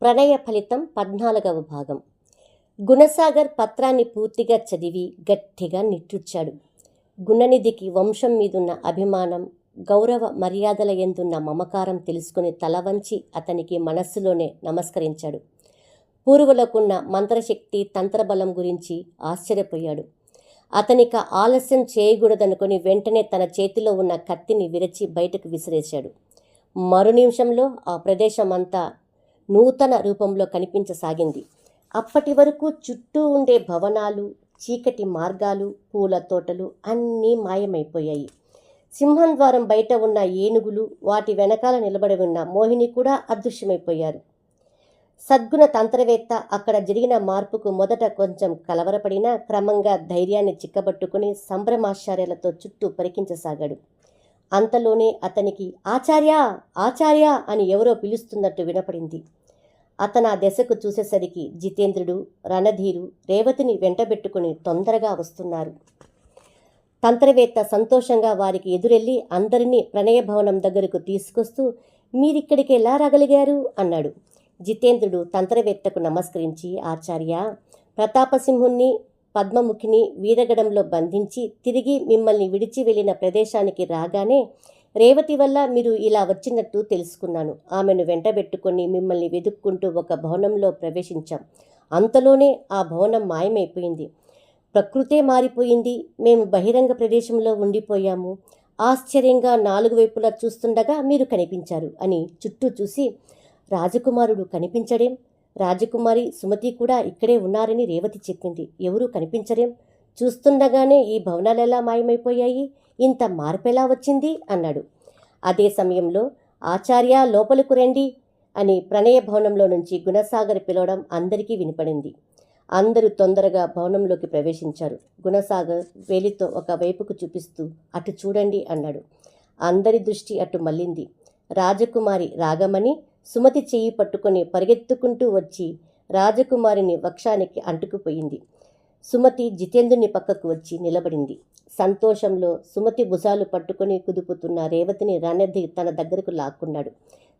ప్రణయ ఫలితం 14వ భాగం. గుణసాగర్ పత్రాన్ని పూర్తిగా చదివి గట్టిగా నిట్టూర్చాడు. గుణనిధికి వంశం మీదున్న అభిమానం, గౌరవ మర్యాదల యందున్న మమకారం తెలుసుకుని తల వంచి అతనికి మనస్సులోనే నమస్కరించాడు. పూర్వులకున్న మంత్రశక్తి, తంత్రబలం గురించి ఆశ్చర్యపోయాడు. అతనిక ఆలస్యం చేయకూడదనుకొని వెంటనే తన చేతిలో ఉన్న కత్తిని విరచి బయటకు విసిరేశాడు. మరు నిమిషంలో ఆ ప్రదేశం అంతా నూతన రూపంలో కనిపించసాగింది. అప్పటి వరకు చుట్టూ ఉండే భవనాలు, చీకటి మార్గాలు, పూల తోటలు అన్నీ మాయమైపోయాయి. సింహం ద్వారం బయట ఉన్న ఏనుగులు, వాటి వెనకాల నిలబడి ఉన్న మోహిని కూడా అదృశ్యమైపోయారు. సద్గుణ తంత్రవేత్త అక్కడ జరిగిన మార్పుకు మొదట కొంచెం కలవరపడినా క్రమంగా ధైర్యాన్ని చిక్కబట్టుకుని సంభ్రమాశ్చర్యాలతో చుట్టూ పరికించసాగాడు. అంతలోనే అతనికి ఆచార్య ఆచార్య అని ఎవరో పిలుస్తున్నట్టు వినపడింది. అతను ఆ దశకు చూసేసరికి జితేంద్రుడు, రణధీరు రేవతిని వెంటబెట్టుకుని తొందరగా వస్తున్నారు. తంత్రవేత్త సంతోషంగా వారికి ఎదురెళ్ళి అందరినీ ప్రణయభవనం దగ్గరకు తీసుకొస్తూ మీరిక్కడికి ఎలా రాగలిగారు అన్నాడు. జితేంద్రుడు తంత్రవేత్తకు నమస్కరించి, ఆచార్య, ప్రతాపసింహుణ్ణి, పద్మముఖిని వీరగడంలో బంధించి తిరిగి మిమ్మల్ని విడిచి వెళ్ళిన ప్రదేశానికి రాగానే రేవతి వల్ల మీరు ఇలా వచ్చినట్టు తెలుసుకున్నాను. ఆమెను వెంటబెట్టుకొని మిమ్మల్ని వెతుక్కుంటూ ఒక భవనంలో ప్రవేశించాం. అంతలోనే ఆ భవనం మాయమైపోయింది. ప్రకృతే మారిపోయింది. మేము బహిరంగ ప్రదేశంలో ఉండిపోయాము. ఆశ్చర్యంగా 4 వైపులా చూస్తుండగా మీరు కనిపించారు అని చుట్టూ చూసి, రాజకుమారుడు కనిపించడేం? రాజకుమారి సుమతి కూడా ఇక్కడే ఉన్నారని రేవతి చెప్పింది. ఎవరూ కనిపించరేం? చూస్తుండగానే ఈ భవనాలెలా మాయమైపోయాయి? ఇంత మార్పెలా వచ్చింది అన్నాడు. అదే సమయంలో ఆచార్య లోపలకు రండి అని ప్రణయ భవనంలో నుంచి గుణసాగర్ పిలవడం అందరికీ వినపడింది. అందరూ తొందరగా భవనంలోకి ప్రవేశించారు. గుణసాగర్ వేలితో ఒక వైపుకు చూపిస్తూ అటు చూడండి అన్నాడు. అందరి దృష్టి అటు మళ్ళింది. రాజకుమారి రాగమని సుమతి చెయ్యి పట్టుకొని పరిగెత్తుకుంటూ వచ్చి రాజకుమారిని వక్షానికి అంటుకుపోయింది. సుమతి జితేంద్రుని పక్కకు వచ్చి నిలబడింది. సంతోషంలో సుమతి భుజాలు పట్టుకొని కుదుపుతున్న రేవతిని రణధీర్ తన దగ్గరకు లాక్కున్నాడు.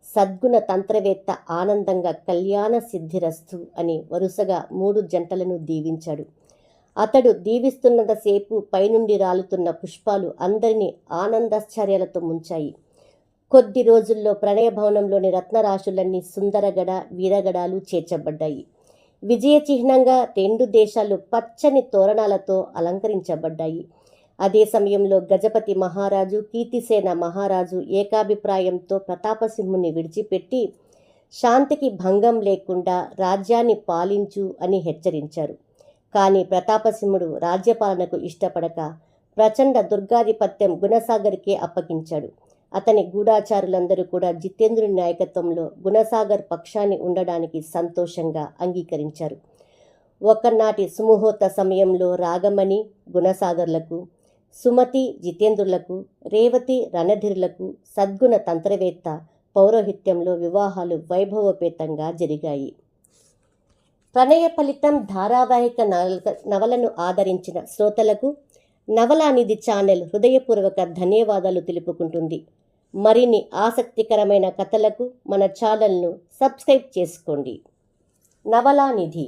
సద్గుణ తంత్రవేత్త ఆనందంగా కళ్యాణ సిద్ధిరస్తు అని వరుసగా 3 జంటలను దీవించాడు. అతడు దీవిస్తున్నంతసేపు పైనుండి రాలుతున్న పుష్పాలు అందరినీ ఆనందాశ్చర్యాలతో ముంచాయి. కొద్ది రోజుల్లో ప్రణయభవనంలోని రత్నరాశులన్నీ సుందరగడ, వీరగడాలు చేర్చబడ్డాయి. విజయ చిహ్నంగా 2 దేశాలు పచ్చని తోరణాలతో అలంకరించబడ్డాయి. అదే సమయంలో గజపతి మహారాజు, కీర్తిసేన మహారాజు ఏకాభిప్రాయంతో ప్రతాపసింహుని విడిచిపెట్టి శాంతికి భంగం లేకుండా రాజ్యాన్ని పాలించు అని హెచ్చరించారు. కానీ ప్రతాపసింహుడు రాజ్యపాలనకు ఇష్టపడక ప్రచండ దుర్గాధిపత్యం గుణసాగర్కే అప్పగించాడు. అతని గూఢాచారులందరూ కూడా జితేంద్రుని నాయకత్వంలో గుణసాగర్ పక్షాన్ని ఉండడానికి సంతోషంగా అంగీకరించారు. ఒకనాటి సుముహూర్త సమయంలో రాగమణి గుణసాగర్లకు, సుమతి జితేంద్రులకు, రేవతి రణధీరులకు సద్గుణ తంత్రవేత్త పౌరోహిత్యంలో వివాహాలు వైభవోపేతంగా జరిగాయి. ప్రణయ ఫలితం ధారావాహిక నవలను ఆదరించిన శ్రోతలకు నవలానిధి ఛానల్ హృదయపూర్వక ధన్యవాదాలు తెలుపుకుంటుంది. మరిన్ని ఆసక్తికరమైన కథలకు మన ఛానల్ను సబ్స్క్రైబ్ చేసుకోండి. నవలానిధి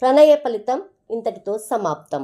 ప్రణయ ఫలితం ఇంతటితో సమాప్తం.